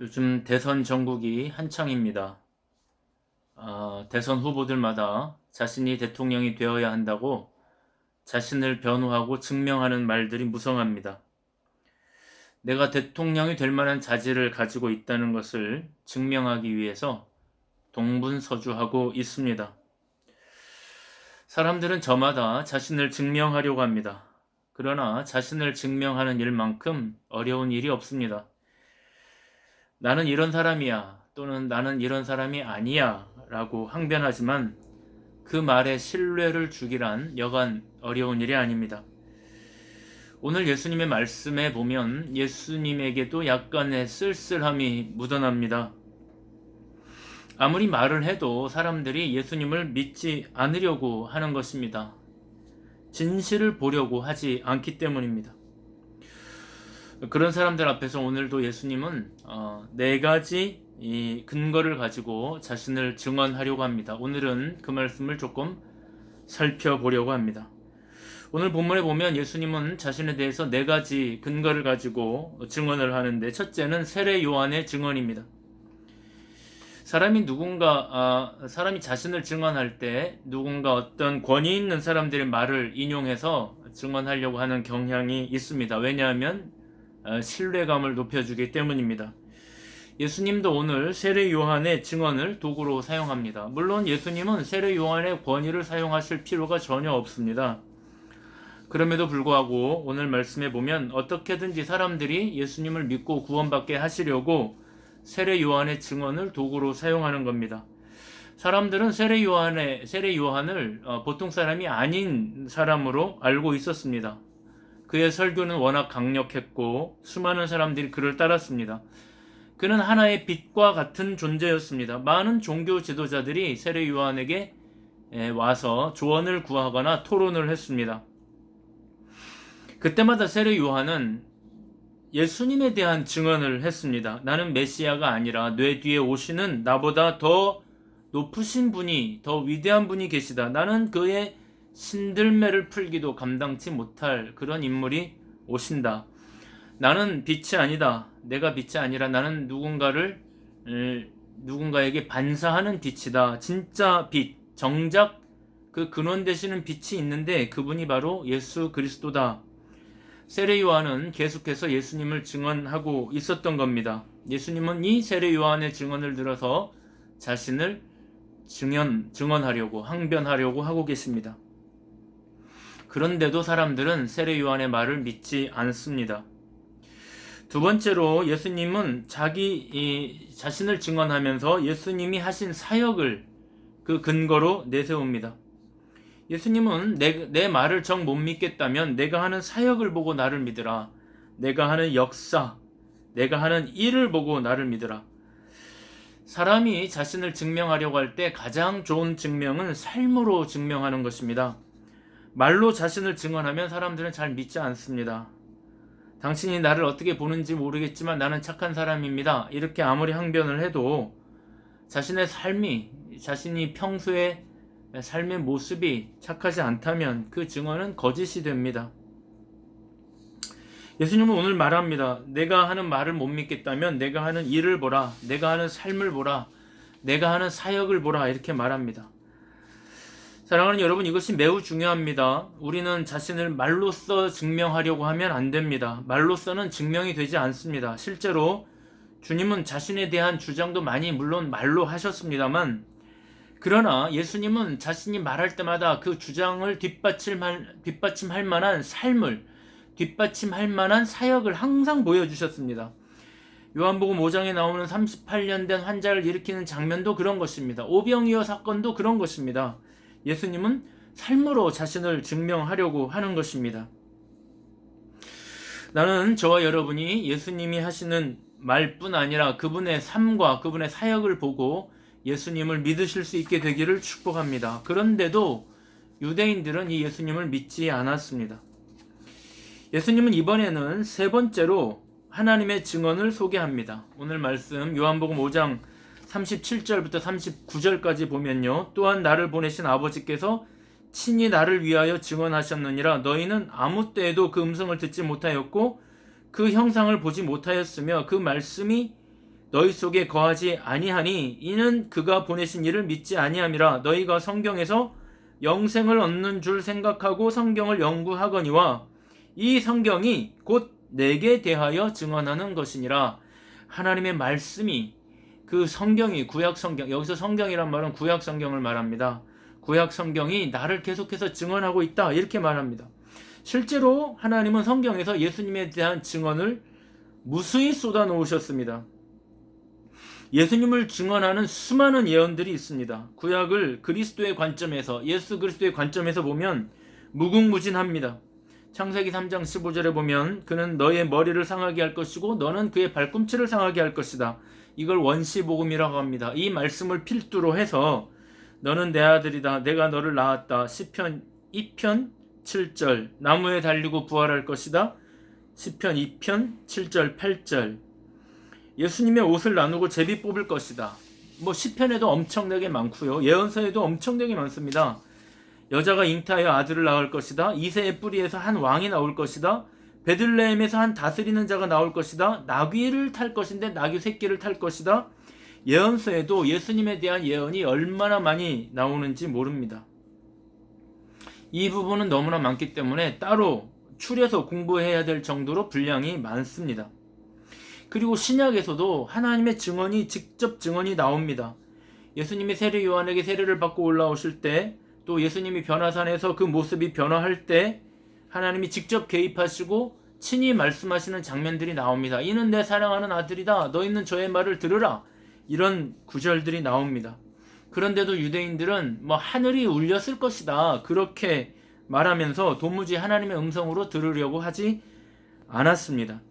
요즘 대선 전국이 한창입니다. 대선 후보들마다 자신이 대통령이 되어야 한다고 자신을 변호하고 증명하는 말들이 무성합니다. 내가 대통령이 될 만한 자질을 가지고 있다는 것을 증명하기 위해서 동분서주하고 있습니다. 사람들은 저마다 자신을 증명하려고 합니다. 그러나 자신을 증명하는 일만큼 어려운 일이 없습니다. 나는 이런 사람이야 또는 나는 이런 사람이 아니야 라고 항변하지만 그 말에 신뢰를 주기란 여간 어려운 일이 아닙니다. 오늘 예수님의 말씀에 보면 예수님에게도 약간의 쓸쓸함이 묻어납니다. 아무리 말을 해도 사람들이 예수님을 믿지 않으려고 하는 것입니다. 진실을 보려고 하지 않기 때문입니다. 그런 사람들 앞에서 오늘도 예수님은 네 가지 이 근거를 가지고 자신을 증언하려고 합니다. 오늘은 그 말씀을 조금 살펴보려고 합니다. 오늘 본문에 보면 예수님은 자신에 대해서 네 가지 근거를 가지고 증언을 하는데, 첫째는 세례 요한의 증언입니다. 사람이 자신을 증언할 때 누군가 어떤 권위 있는 사람들의 말을 인용해서 증언하려고 하는 경향이 있습니다. 왜냐하면 신뢰감을 높여주기 때문입니다. 예수님도 오늘 세례 요한의 증언을 도구로 사용합니다. 물론 예수님은 세례 요한의 권위를 사용하실 필요가 전혀 없습니다. 그럼에도 불구하고 오늘 말씀에 보면 어떻게든지 사람들이 예수님을 믿고 구원받게 하시려고 세례 요한의 증언을 도구로 사용하는 겁니다. 사람들은 세례 요한을 보통 사람이 아닌 사람으로 알고 있었습니다. 그의 설교는 워낙 강력했고 수많은 사람들이 그를 따랐습니다. 그는 하나의 빛과 같은 존재였습니다. 많은 종교 지도자들이 세례 요한에게 와서 조언을 구하거나 토론을 했습니다. 그때마다 세례 요한은 예수님에 대한 증언을 했습니다. 나는 메시아가 아니라 내 뒤에 오시는 나보다 더 높으신 분이, 더 위대한 분이 계시다. 나는 그의 신들매를 풀기도 감당치 못할 그런 인물이 오신다. 나는 빛이 아니다. 내가 빛이 아니라 나는 누군가에게 반사하는 빛이다. 진짜 빛, 정작 그 근원 되시는 빛이 있는데 그분이 바로 예수 그리스도다. 세례 요한은 계속해서 예수님을 증언하고 있었던 겁니다. 예수님은 이 세례 요한의 증언을 들어서 자신을 증언하려고, 항변하려고 하고 계십니다. 그런데도 사람들은 세례 요한의 말을 믿지 않습니다. 두 번째로 예수님은 자신을 증언하면서 예수님이 하신 사역을 그 근거로 내세웁니다. 예수님은 내 말을 정 못 믿겠다면 내가 하는 사역을 보고 나를 믿으라. 내가 하는 역사, 내가 하는 일을 보고 나를 믿으라. 사람이 자신을 증명하려고 할 때 가장 좋은 증명은 삶으로 증명하는 것입니다. 말로 자신을 증언하면 사람들은 잘 믿지 않습니다. 당신이 나를 어떻게 보는지 모르겠지만 나는 착한 사람입니다. 이렇게 아무리 항변을 해도 자신이 평소에 삶의 모습이 착하지 않다면 그 증언은 거짓이 됩니다. 예수님은 오늘 말합니다. 내가 하는 말을 못 믿겠다면 내가 하는 일을 보라. 내가 하는 삶을 보라. 내가 하는 사역을 보라. 이렇게 말합니다. 사랑하는 여러분, 이것이 매우 중요합니다. 우리는 자신을 말로써 증명하려고 하면 안 됩니다. 말로써는 증명이 되지 않습니다. 실제로 주님은 자신에 대한 주장도 많이 물론 말로 하셨습니다만, 그러나 예수님은 자신이 말할 때마다 그 주장을 뒷받침할 만한 삶을, 뒷받침할 만한 사역을 항상 보여주셨습니다. 요한복음 5장에 나오는 38년 된 환자를 일으키는 장면도 그런 것입니다. 오병이어 사건도 그런 것입니다. 예수님은 삶으로 자신을 증명하려고 하는 것입니다. 나는 저와 여러분이 예수님이 하시는 말뿐 아니라 그분의 삶과 그분의 사역을 보고 예수님을 믿으실 수 있게 되기를 축복합니다. 그런데도 유대인들은 이 예수님을 믿지 않았습니다. 예수님은 이번에는 세 번째로 하나님의 증언을 소개합니다. 오늘 말씀 요한복음 5장 37절부터 39절까지 보면요. 또한 나를 보내신 아버지께서 친히 나를 위하여 증언하셨느니라. 너희는 아무 때에도 그 음성을 듣지 못하였고 그 형상을 보지 못하였으며 그 말씀이 너희 속에 거하지 아니하니 이는 그가 보내신 이를 믿지 아니함이라. 너희가 성경에서 영생을 얻는 줄 생각하고 성경을 연구하거니와 이 성경이 곧 내게 대하여 증언하는 것이니라. 하나님의 말씀이, 그 성경이, 구약 성경, 여기서 성경이란 말은 구약 성경을 말합니다. 구약 성경이 나를 계속해서 증언하고 있다, 이렇게 말합니다. 실제로 하나님은 성경에서 예수님에 대한 증언을 무수히 쏟아 놓으셨습니다. 예수님을 증언하는 수많은 예언들이 있습니다. 구약을 그리스도의 관점에서, 예수 그리스도의 관점에서 보면 무궁무진합니다. 창세기 3장 15절에 보면 그는 너의 머리를 상하게 할 것이고 너는 그의 발꿈치를 상하게 할 것이다. 이걸 원시복음이라고 합니다. 이 말씀을 필두로 해서 너는 내 아들이다, 내가 너를 낳았다, 시편 2편 7절, 나무에 달리고 부활할 것이다, 시편 2편 7절 8절, 예수님의 옷을 나누고 제비 뽑을 것이다. 시편에도 엄청나게 많고요, 예언서에도 엄청나게 많습니다. 여자가 잉태하여 아들을 낳을 것이다, 이새의 뿌리에서 한 왕이 나올 것이다, 베들레헴에서 한 다스리는 자가 나올 것이다, 나귀를 탈 것인데 나귀 새끼를 탈 것이다. 예언서에도 예수님에 대한 예언이 얼마나 많이 나오는지 모릅니다. 이 부분은 너무나 많기 때문에 따로 추려서 공부해야 될 정도로 분량이 많습니다. 그리고 신약에서도 하나님의 증언이, 직접 증언이 나옵니다. 예수님이 세례 요한에게 세례를 받고 올라오실 때, 또 예수님이 변화산에서 그 모습이 변화할 때 하나님이 직접 개입하시고 친히 말씀하시는 장면들이 나옵니다. 이는 내 사랑하는 아들이다, 너희는 저의 말을 들으라, 이런 구절들이 나옵니다. 그런데도 유대인들은 하늘이 울렸을 것이다, 그렇게 말하면서 도무지 하나님의 음성으로 들으려고 하지 않았습니다.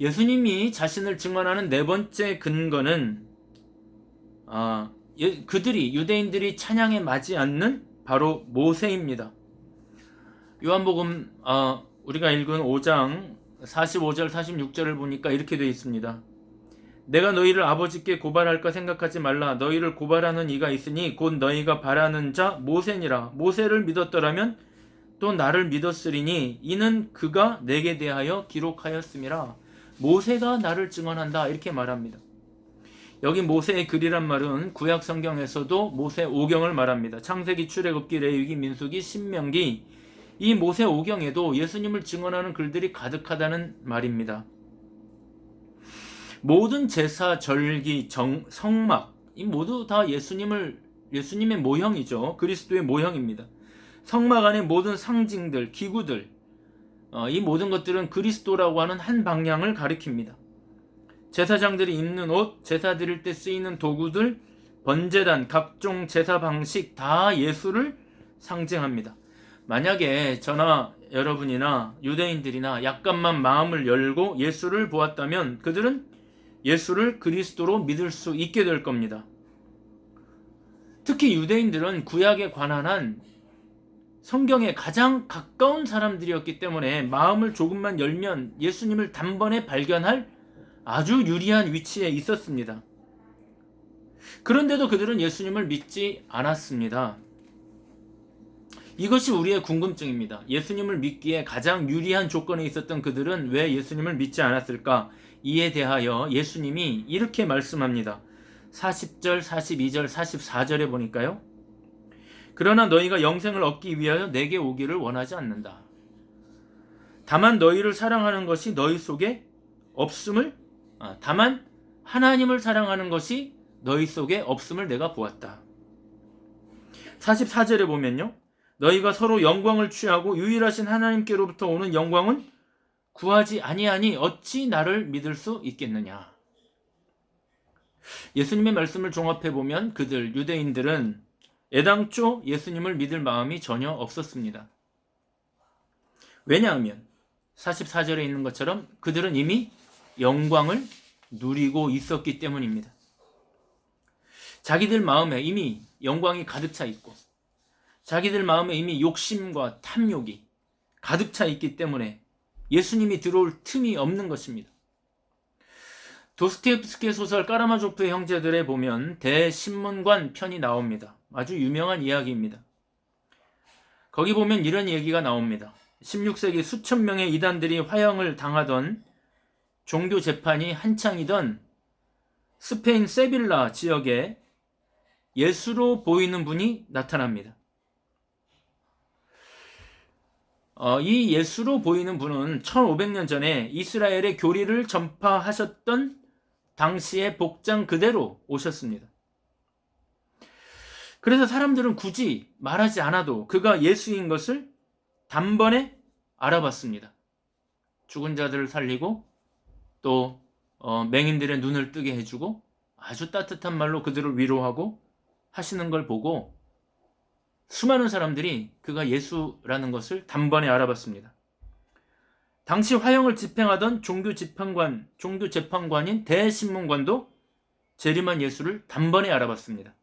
예수님이 자신을 증언하는 네 번째 근거는 유대인들이 찬양에 맞지 않는 바로 모세입니다. 요한복음 우리가 읽은 5장 45절 46절을 보니까 이렇게 되어 있습니다. 내가 너희를 아버지께 고발할까 생각하지 말라. 너희를 고발하는 이가 있으니 곧 너희가 바라는 자 모세니라. 모세를 믿었더라면 또 나를 믿었으리니 이는 그가 내게 대하여 기록하였음이라. 모세가 나를 증언한다, 이렇게 말합니다. 여기 모세의 글이란 말은 구약 성경에서도 모세 오경을 말합니다. 창세기, 출애굽기, 레위기, 민수기, 신명기, 이 모세 오경에도 예수님을 증언하는 글들이 가득하다는 말입니다. 모든 제사, 절기, 성막, 이 모두 다 예수님의 모형이죠. 그리스도의 모형입니다. 성막 안의 모든 상징들, 기구들, 이 모든 것들은 그리스도라고 하는 한 방향을 가리킵니다. 제사장들이 입는 옷, 제사 드릴 때 쓰이는 도구들, 번제단, 각종 제사 방식 다 예수를 상징합니다. 만약에 저나 여러분이나 유대인들이나 약간만 마음을 열고 예수를 보았다면 그들은 예수를 그리스도로 믿을 수 있게 될 겁니다. 특히 유대인들은 구약에 관한 한 성경에 가장 가까운 사람들이었기 때문에 마음을 조금만 열면 예수님을 단번에 발견할 아주 유리한 위치에 있었습니다. 그런데도 그들은 예수님을 믿지 않았습니다. 이것이 우리의 궁금증입니다. 예수님을 믿기에 가장 유리한 조건에 있었던 그들은 왜 예수님을 믿지 않았을까? 이에 대하여 예수님이 이렇게 말씀합니다. 40절, 42절, 44절에 보니까요. 그러나 너희가 영생을 얻기 위하여 내게 오기를 원하지 않는다. 다만 너희를 사랑하는 것이 너희 속에 다만 하나님을 사랑하는 것이 너희 속에 없음을 내가 보았다. 44절에 보면요. 너희가 서로 영광을 취하고 유일하신 하나님께로부터 오는 영광은 구하지 아니하니 어찌 나를 믿을 수 있겠느냐. 예수님의 말씀을 종합해보면 유대인들은 애당초 예수님을 믿을 마음이 전혀 없었습니다. 왜냐하면 44절에 있는 것처럼 그들은 이미 영광을 누리고 있었기 때문입니다. 자기들 마음에 이미 영광이 가득 차 있고 자기들 마음에 이미 욕심과 탐욕이 가득 차 있기 때문에 예수님이 들어올 틈이 없는 것입니다. 도스토옙스키의 소설 까라마조프의 형제들에 보면 대신문관 편이 나옵니다. 아주 유명한 이야기입니다. 거기 보면 이런 얘기가 나옵니다. 16세기 수천 명의 이단들이 화형을 당하던 종교 재판이 한창이던 스페인 세빌라 지역에 예수로 보이는 분이 나타납니다. 이 예수로 보이는 분은 1500년 전에 이스라엘의 교리를 전파하셨던 당시의 복장 그대로 오셨습니다. 그래서 사람들은 굳이 말하지 않아도 그가 예수인 것을 단번에 알아봤습니다. 죽은 자들을 살리고 또 맹인들의 눈을 뜨게 해주고 아주 따뜻한 말로 그들을 위로하고 하시는 걸 보고 수많은 사람들이 그가 예수라는 것을 단번에 알아봤습니다. 당시 화형을 집행하던 종교 재판관인 대신문관도 재림한 예수를 단번에 알아봤습니다.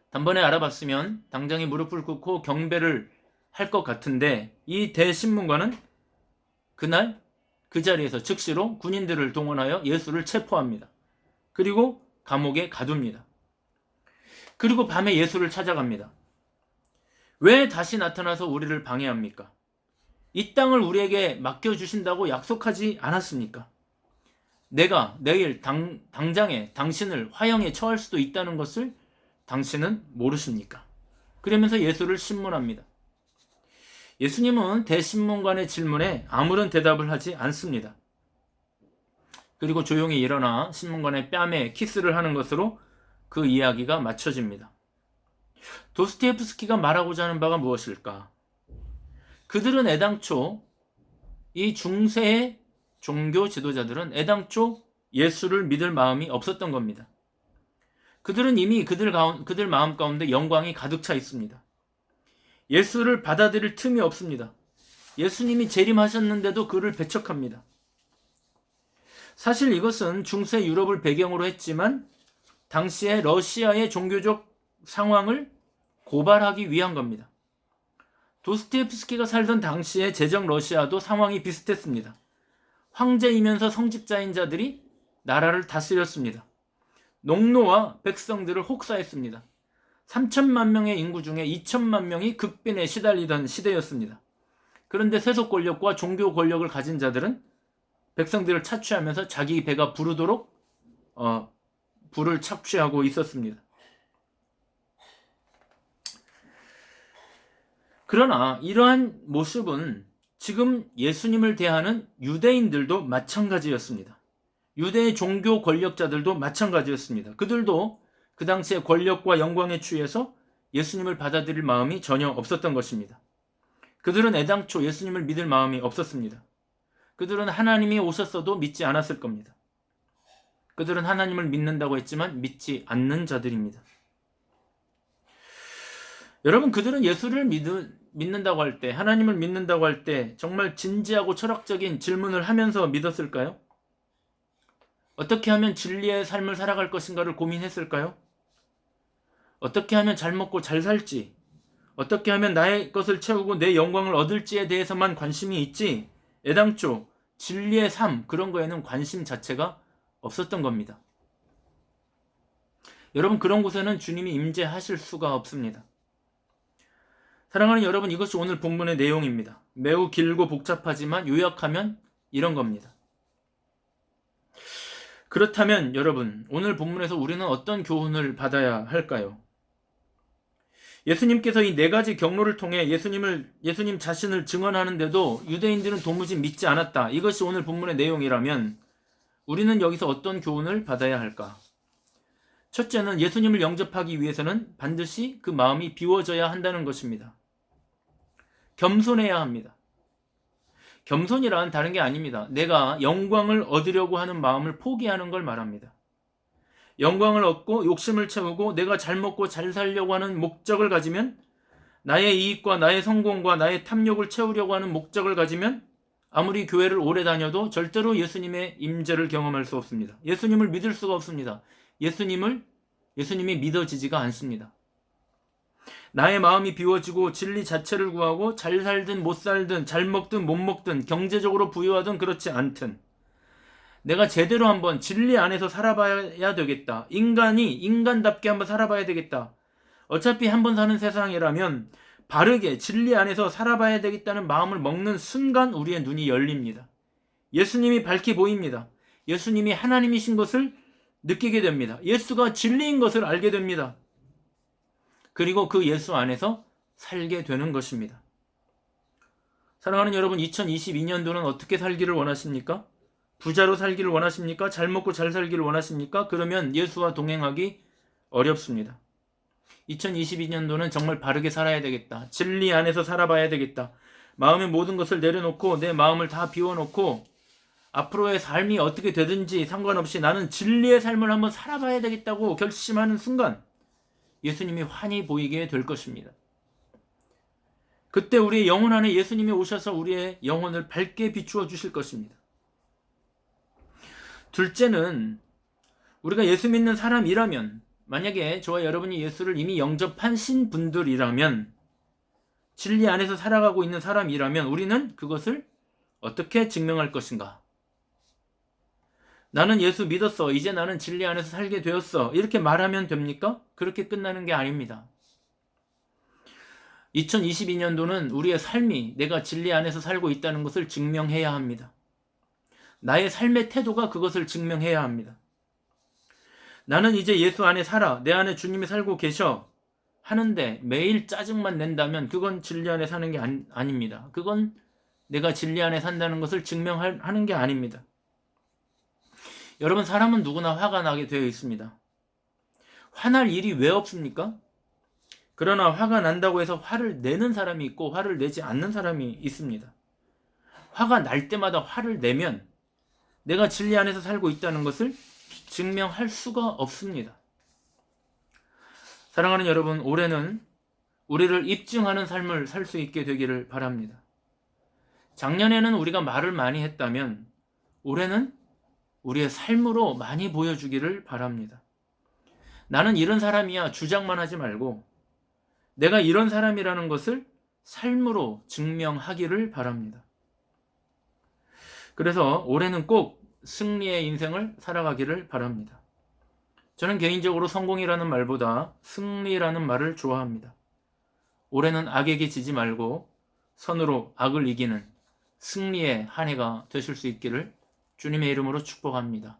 단번에 알아봤으면 당장에 무릎을 꿇고 경배를 할 것 같은데 이 대신문관은 그날 그 자리에서 즉시로 군인들을 동원하여 예수를 체포합니다. 그리고 감옥에 가둡니다. 그리고 밤에 예수를 찾아갑니다. 왜 다시 나타나서 우리를 방해합니까? 이 땅을 우리에게 맡겨주신다고 약속하지 않았습니까? 내가 내일 당장에 당신을 화형에 처할 수도 있다는 것을 당신은 모르십니까? 그러면서 예수를 신문합니다. 예수님은 대신문관의 질문에 아무런 대답을 하지 않습니다. 그리고 조용히 일어나 신문관의 뺨에 키스를 하는 것으로 그 이야기가 마쳐집니다. 도스토옙스키가 말하고자 하는 바가 무엇일까? 그들은 애당초 이 중세의 종교 지도자들은 애당초 예수를 믿을 마음이 없었던 겁니다. 그들은 이미 그들 마음 가운데 영광이 가득 차 있습니다. 예수를 받아들일 틈이 없습니다. 예수님이 재림하셨는데도 그를 배척합니다. 사실 이것은 중세 유럽을 배경으로 했지만 당시의 러시아의 종교적 상황을 고발하기 위한 겁니다. 도스토옙스키가 살던 당시의 제정 러시아도 상황이 비슷했습니다. 황제이면서 성직자인 자들이 나라를 다스렸습니다. 농노와 백성들을 혹사했습니다. 3천만 명의 인구 중에 2천만 명이 극빈에 시달리던 시대였습니다. 그런데 세속 권력과 종교 권력을 가진 자들은 백성들을 착취하면서 자기 배가 부르도록 불을 착취하고 있었습니다. 그러나 이러한 모습은 지금 예수님을 대하는 유대인들도 마찬가지였습니다. 유대의 종교 권력자들도 마찬가지였습니다. 그들도 그 당시의 권력과 영광에 취해서 예수님을 받아들일 마음이 전혀 없었던 것입니다. 그들은 애당초 예수님을 믿을 마음이 없었습니다. 그들은 하나님이 오셨어도 믿지 않았을 겁니다. 그들은 하나님을 믿는다고 했지만 믿지 않는 자들입니다. 여러분, 그들은 예수를 믿는다고 할 때, 하나님을 믿는다고 할 때 정말 진지하고 철학적인 질문을 하면서 믿었을까요? 어떻게 하면 진리의 삶을 살아갈 것인가를 고민했을까요? 어떻게 하면 잘 먹고 잘 살지, 어떻게 하면 나의 것을 채우고 내 영광을 얻을지에 대해서만 관심이 있지, 애당초 진리의 삶, 그런 거에는 관심 자체가 없었던 겁니다. 여러분, 그런 곳에는 주님이 임재하실 수가 없습니다. 사랑하는 여러분, 이것이 오늘 본문의 내용입니다. 매우 길고 복잡하지만 요약하면 이런 겁니다. 그렇다면 여러분, 오늘 본문에서 우리는 어떤 교훈을 받아야 할까요? 예수님께서 이 네 가지 경로를 통해 예수님 자신을 증언하는데도 유대인들은 도무지 믿지 않았다. 이것이 오늘 본문의 내용이라면 우리는 여기서 어떤 교훈을 받아야 할까? 첫째는 예수님을 영접하기 위해서는 반드시 그 마음이 비워져야 한다는 것입니다. 겸손해야 합니다. 겸손이란 다른 게 아닙니다. 내가 영광을 얻으려고 하는 마음을 포기하는 걸 말합니다. 영광을 얻고 욕심을 채우고 내가 잘 먹고 잘 살려고 하는 목적을 가지면, 나의 이익과 나의 성공과 나의 탐욕을 채우려고 하는 목적을 가지면 아무리 교회를 오래 다녀도 절대로 예수님의 임재를 경험할 수 없습니다. 예수님을 믿을 수가 없습니다. 예수님이 믿어지지가 않습니다. 나의 마음이 비워지고 진리 자체를 구하고 잘 살든 못 살든 잘 먹든 못 먹든 경제적으로 부유하든 그렇지 않든 내가 제대로 한번 진리 안에서 살아봐야 되겠다. 인간답게 한번 살아봐야 되겠다. 어차피 한번 사는 세상이라면 바르게 진리 안에서 살아봐야 되겠다는 마음을 먹는 순간 우리의 눈이 열립니다. 예수님이 밝게 보입니다. 예수님이 하나님이신 것을 느끼게 됩니다. 예수가 진리인 것을 알게 됩니다. 그리고 그 예수 안에서 살게 되는 것입니다. 사랑하는 여러분, 2022년도는 어떻게 살기를 원하십니까? 부자로 살기를 원하십니까? 잘 먹고 잘 살기를 원하십니까? 그러면 예수와 동행하기 어렵습니다. 2022년도는 정말 바르게 살아야 되겠다. 진리 안에서 살아봐야 되겠다. 마음의 모든 것을 내려놓고 내 마음을 다 비워놓고 앞으로의 삶이 어떻게 되든지 상관없이 나는 진리의 삶을 한번 살아봐야 되겠다고 결심하는 순간 예수님이 환히 보이게 될 것입니다. 그때 우리의 영혼 안에 예수님이 오셔서 우리의 영혼을 밝게 비추어 주실 것입니다. 둘째는 우리가 예수 믿는 사람이라면, 만약에 저와 여러분이 예수를 이미 영접하신 분들이라면, 진리 안에서 살아가고 있는 사람이라면 우리는 그것을 어떻게 증명할 것인가? 나는 예수 믿었어. 이제 나는 진리 안에서 살게 되었어. 이렇게 말하면 됩니까? 그렇게 끝나는 게 아닙니다. 2022년도는 우리의 삶이 내가 진리 안에서 살고 있다는 것을 증명해야 합니다. 나의 삶의 태도가 그것을 증명해야 합니다. 나는 이제 예수 안에 살아. 내 안에 주님이 살고 계셔. 하는데 매일 짜증만 낸다면 그건 진리 안에 사는 게 아닙니다. 그건 내가 진리 안에 산다는 것을 증명하는 게 아닙니다. 여러분, 사람은 누구나 화가 나게 되어 있습니다. 화날 일이 왜 없습니까? 그러나 화가 난다고 해서 화를 내는 사람이 있고 화를 내지 않는 사람이 있습니다. 화가 날 때마다 화를 내면 내가 진리 안에서 살고 있다는 것을 증명할 수가 없습니다. 사랑하는 여러분, 올해는 우리를 입증하는 삶을 살 수 있게 되기를 바랍니다. 작년에는 우리가 말을 많이 했다면 올해는 우리의 삶으로 많이 보여주기를 바랍니다. 나는 이런 사람이야 주장만 하지 말고 내가 이런 사람이라는 것을 삶으로 증명하기를 바랍니다. 그래서 올해는 꼭 승리의 인생을 살아가기를 바랍니다. 저는 개인적으로 성공이라는 말보다 승리라는 말을 좋아합니다. 올해는 악에게 지지 말고 선으로 악을 이기는 승리의 한 해가 되실 수 있기를 주님의 이름으로 축복합니다.